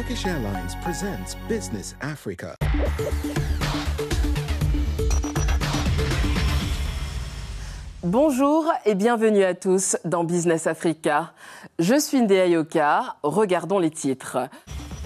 Turkish Airlines presents Business Africa. Bonjour et bienvenue à tous dans Business Africa. Je suis Ndéa Yoka, regardons les titres.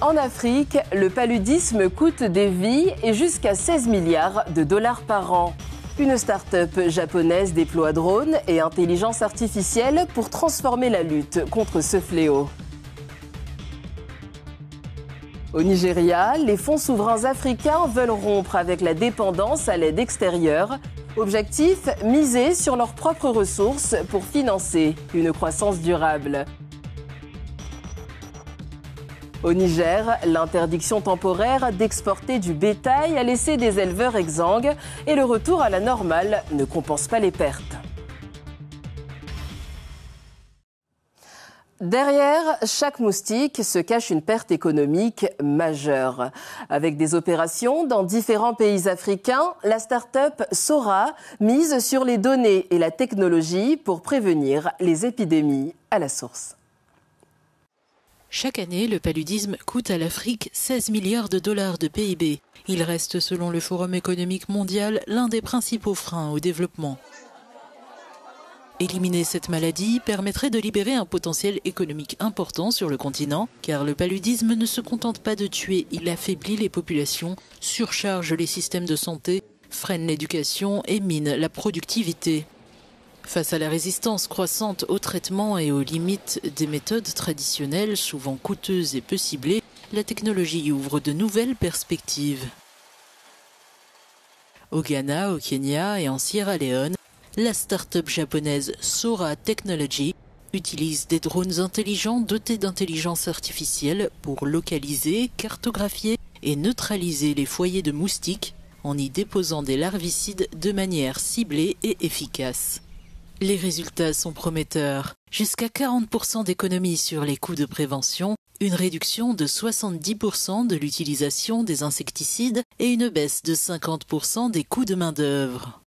En Afrique, le paludisme coûte des vies et jusqu'à 16 milliards de dollars par an. Une start-up japonaise déploie drones et intelligence artificielle pour transformer la lutte contre ce fléau. Au Nigeria, les fonds souverains africains veulent rompre avec la dépendance à l'aide extérieure. Objectif, miser sur leurs propres ressources pour financer une croissance durable. Au Niger, l'interdiction temporaire d'exporter du bétail a laissé des éleveurs exsangues et le retour à la normale ne compense pas les pertes. Derrière chaque moustique se cache une perte économique majeure. Avec des opérations dans différents pays africains, la start-up Sora mise sur les données et la technologie pour prévenir les épidémies à la source. Chaque année, le paludisme coûte à l'Afrique 16 milliards de dollars de PIB. Il reste, selon le Forum économique mondial, l'un des principaux freins au développement. Éliminer cette maladie permettrait de libérer un potentiel économique important sur le continent, car le paludisme ne se contente pas de tuer, il affaiblit les populations, surcharge les systèmes de santé, freine l'éducation et mine la productivité. Face à la résistance croissante au traitement et aux limites des méthodes traditionnelles, souvent coûteuses et peu ciblées, la technologie ouvre de nouvelles perspectives. Au Ghana, au Kenya et en Sierra Leone, la start-up japonaise Sora Technology utilise des drones intelligents dotés d'intelligence artificielle pour localiser, cartographier et neutraliser les foyers de moustiques en y déposant des larvicides de manière ciblée et efficace. Les résultats sont prometteurs. Jusqu'à 40% d'économie sur les coûts de prévention, une réduction de 70% de l'utilisation des insecticides et une baisse de 50% des coûts de main-d'œuvre.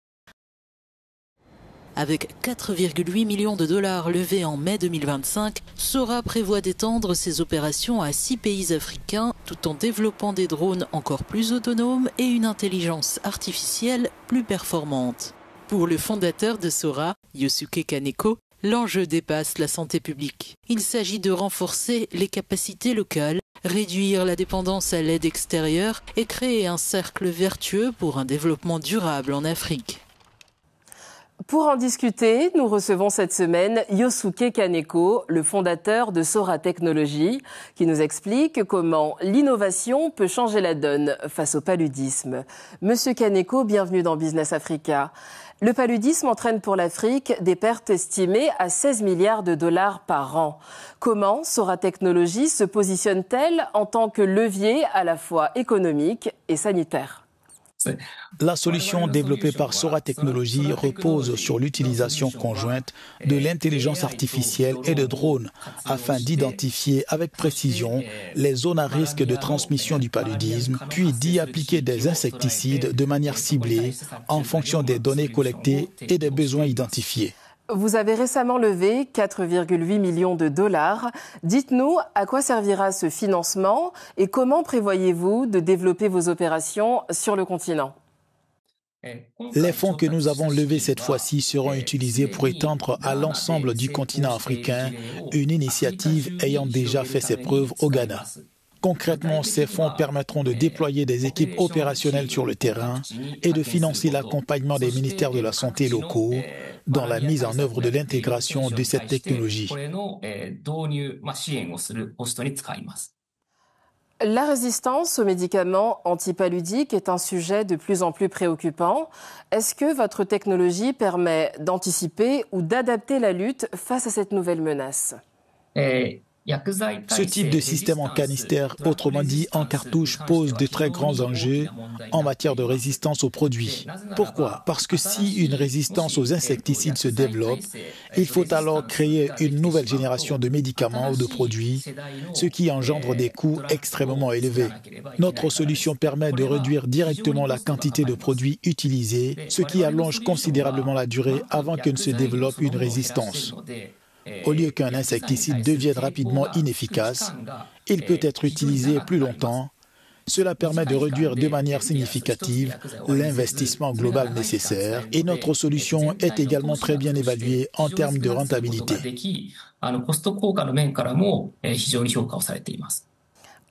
Avec 4,8 millions de dollars levés en mai 2025, Sora prévoit d'étendre ses opérations à 6 pays africains tout en développant des drones encore plus autonomes et une intelligence artificielle plus performante. Pour le fondateur de Sora, Yosuke Kaneko, l'enjeu dépasse la santé publique. Il s'agit de renforcer les capacités locales, réduire la dépendance à l'aide extérieure et créer un cercle vertueux pour un développement durable en Afrique. Pour en discuter, nous recevons cette semaine Yosuke Kaneko, le fondateur de Sora Technology, qui nous explique comment l'innovation peut changer la donne face au paludisme. Monsieur Kaneko, bienvenue dans Business Africa. Le paludisme entraîne pour l'Afrique des pertes estimées à 16 milliards de dollars par an. Comment Sora Technology se positionne-t-elle en tant que levier à la fois économique et sanitaire ? La solution développée par Sora Technology repose sur l'utilisation conjointe de l'intelligence artificielle et de drones afin d'identifier avec précision les zones à risque de transmission du paludisme, puis d'y appliquer des insecticides de manière ciblée en fonction des données collectées et des besoins identifiés. Vous avez récemment levé 4,8 millions de dollars. Dites-nous à quoi servira ce financement et comment prévoyez-vous de développer vos opérations sur le continent ? Les fonds que nous avons levés cette fois-ci seront utilisés pour étendre à l'ensemble du continent africain une initiative ayant déjà fait ses preuves au Ghana. Concrètement, ces fonds permettront de déployer des équipes opérationnelles sur le terrain et de financer l'accompagnement des ministères de la Santé locaux dans la mise en œuvre de l'intégration de cette technologie. La résistance aux médicaments antipaludiques est un sujet de plus en plus préoccupant. Est-ce que votre technologie permet d'anticiper ou d'adapter la lutte face à cette nouvelle menace ? Ce type de système en canister, autrement dit en cartouche, pose de très grands enjeux en matière de résistance aux produits. Pourquoi ? Parce que si une résistance aux insecticides se développe, il faut alors créer une nouvelle génération de médicaments ou de produits, ce qui engendre des coûts extrêmement élevés. Notre solution permet de réduire directement la quantité de produits utilisés, ce qui allonge considérablement la durée avant que ne se développe une résistance. Au lieu qu'un insecticide devienne rapidement inefficace, il peut être utilisé plus longtemps. Cela permet de réduire de manière significative l'investissement global nécessaire et notre solution est également très bien évaluée en termes de rentabilité.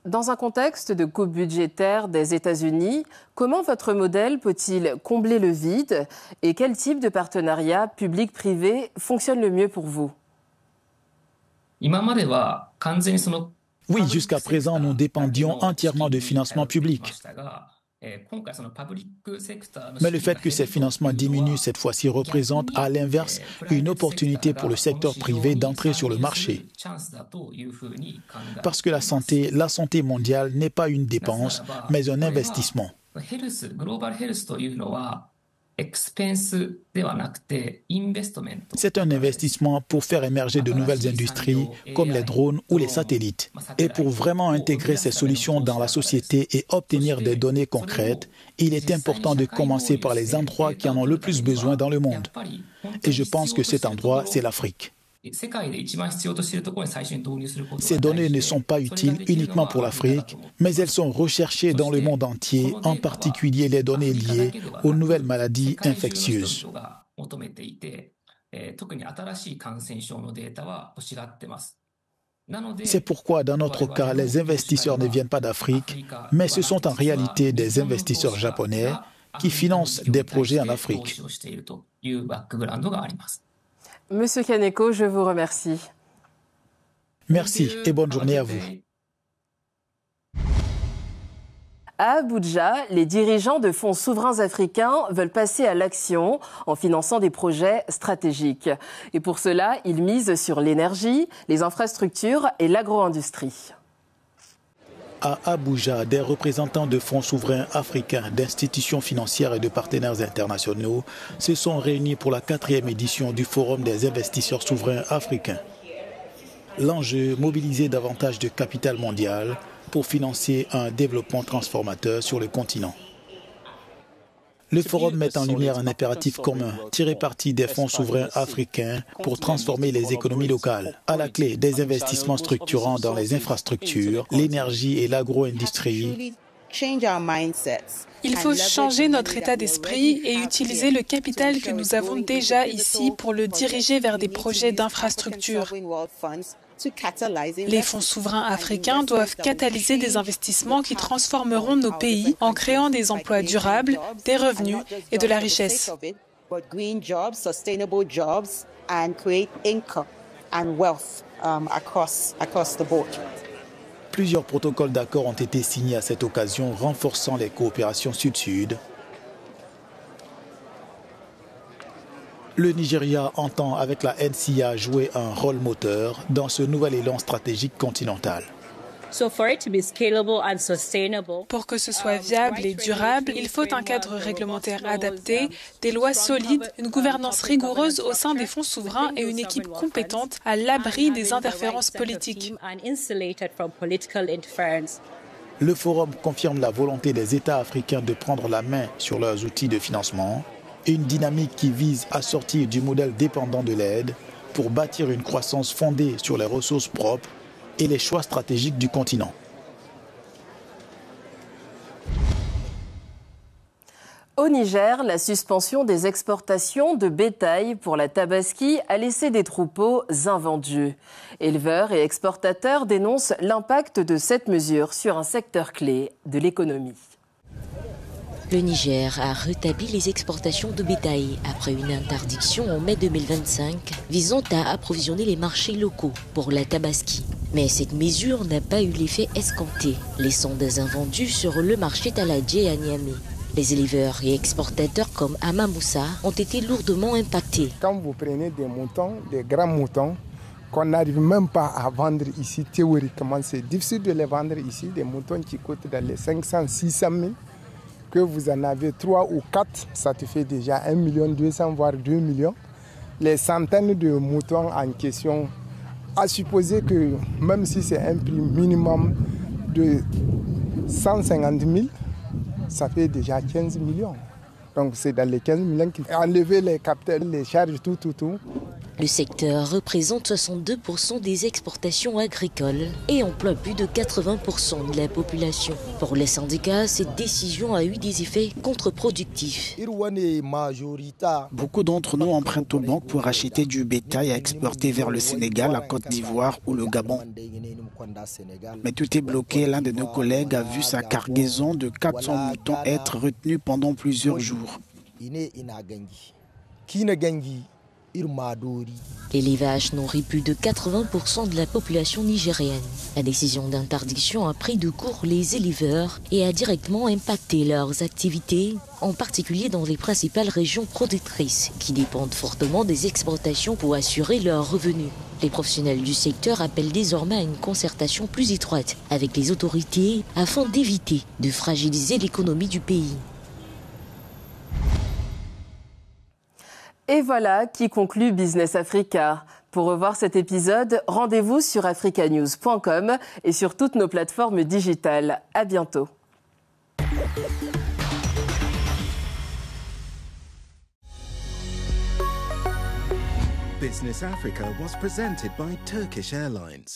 Dans un contexte de coupe budgétaire des États-Unis, comment votre modèle peut-il combler le vide et quel type de partenariat public-privé fonctionne le mieux pour vous ? Oui, jusqu'à présent, nous dépendions entièrement de financements publics. Mais le fait que ces financements diminuent cette fois-ci représente, à l'inverse, une opportunité pour le secteur privé d'entrer sur le marché. Parce que la santé mondiale n'est pas une dépense, mais un investissement. C'est un investissement pour faire émerger de nouvelles industries comme les drones ou les satellites. Et pour vraiment intégrer ces solutions dans la société et obtenir des données concrètes, il est important de commencer par les endroits qui en ont le plus besoin dans le monde. Et je pense que cet endroit, c'est l'Afrique. Ces données ne sont pas utiles uniquement pour l'Afrique, mais elles sont recherchées dans le monde entier, en particulier les données liées aux nouvelles maladies infectieuses. C'est pourquoi, dans notre cas, les investisseurs ne viennent pas d'Afrique, mais ce sont en réalité des investisseurs japonais qui financent des projets en Afrique. Monsieur Kaneko, je vous remercie. Merci et bonne journée à vous. À Abuja, les dirigeants de fonds souverains africains veulent passer à l'action en finançant des projets stratégiques. Et pour cela, ils misent sur l'énergie, les infrastructures et l'agro-industrie. À Abuja, des représentants de fonds souverains africains, d'institutions financières et de partenaires internationaux se sont réunis pour la 4e édition du Forum des investisseurs souverains africains. L'enjeu, mobiliser davantage de capital mondial pour financer un développement transformateur sur le continent. Le forum met en lumière un impératif commun, tirer parti des fonds souverains africains pour transformer les économies locales. À la clé, des investissements structurants dans les infrastructures, l'énergie et l'agro-industrie. Il faut changer notre état d'esprit et utiliser le capital que nous avons déjà ici pour le diriger vers des projets d'infrastructure. Les fonds souverains africains doivent catalyser des investissements qui transformeront nos pays en créant des emplois durables, des revenus et de la richesse. Plusieurs protocoles d'accord ont été signés à cette occasion, renforçant les coopérations sud-sud. Le Nigeria entend avec la NCA jouer un rôle moteur dans ce nouvel élan stratégique continental. Pour que ce soit viable et durable, il faut un cadre réglementaire adapté, des lois solides, une gouvernance rigoureuse au sein des fonds souverains et une équipe compétente à l'abri des interférences politiques. Le forum confirme la volonté des États africains de prendre la main sur leurs outils de financement, une dynamique qui vise à sortir du modèle dépendant de l'aide pour bâtir une croissance fondée sur les ressources propres et les choix stratégiques du continent. Au Niger, la suspension des exportations de bétail pour la Tabaski a laissé des troupeaux invendus. Éleveurs et exportateurs dénoncent l'impact de cette mesure sur un secteur clé de l'économie. Le Niger a rétabli les exportations de bétail après une interdiction en mai 2025 visant à approvisionner les marchés locaux pour la Tabaski. Mais cette mesure n'a pas eu l'effet escompté, laissant des invendus sur le marché Taladje à Niamey. Les éleveurs et exportateurs comme Ama Moussa ont été lourdement impactés. Quand vous prenez des moutons, des grands moutons, qu'on n'arrive même pas à vendre ici théoriquement, c'est difficile de les vendre ici, des moutons qui coûtent dans les 500, 600 000. Que vous en avez 3 ou 4, ça te fait déjà 1 200 000 voire 2 millions. Les centaines de moutons en question, à supposer que même si c'est un prix minimum de 150 000, ça fait déjà 15 millions. Donc c'est dans les 15 millions qu'il faut enlever les capteurs, les charges, tout. Le secteur représente 62% des exportations agricoles et emploie plus de 80% de la population. Pour les syndicats, cette décision a eu des effets contre-productifs. Beaucoup d'entre nous empruntent aux banques pour acheter du bétail à exporter vers le Sénégal, la Côte d'Ivoire ou le Gabon. Mais tout est bloqué. L'un de nos collègues a vu sa cargaison de 400 moutons être retenue pendant plusieurs jours. L'élevage nourrit plus de 80% de la population nigérienne. La décision d'interdiction a pris de court les éleveurs et a directement impacté leurs activités, en particulier dans les principales régions productrices qui dépendent fortement des exportations pour assurer leurs revenus. Les professionnels du secteur appellent désormais à une concertation plus étroite avec les autorités afin d'éviter de fragiliser l'économie du pays. Et voilà qui conclut Business Africa. Pour revoir cet épisode, rendez-vous sur africanews.com et sur toutes nos plateformes digitales. À bientôt. Business Africa was presented by Turkish Airlines.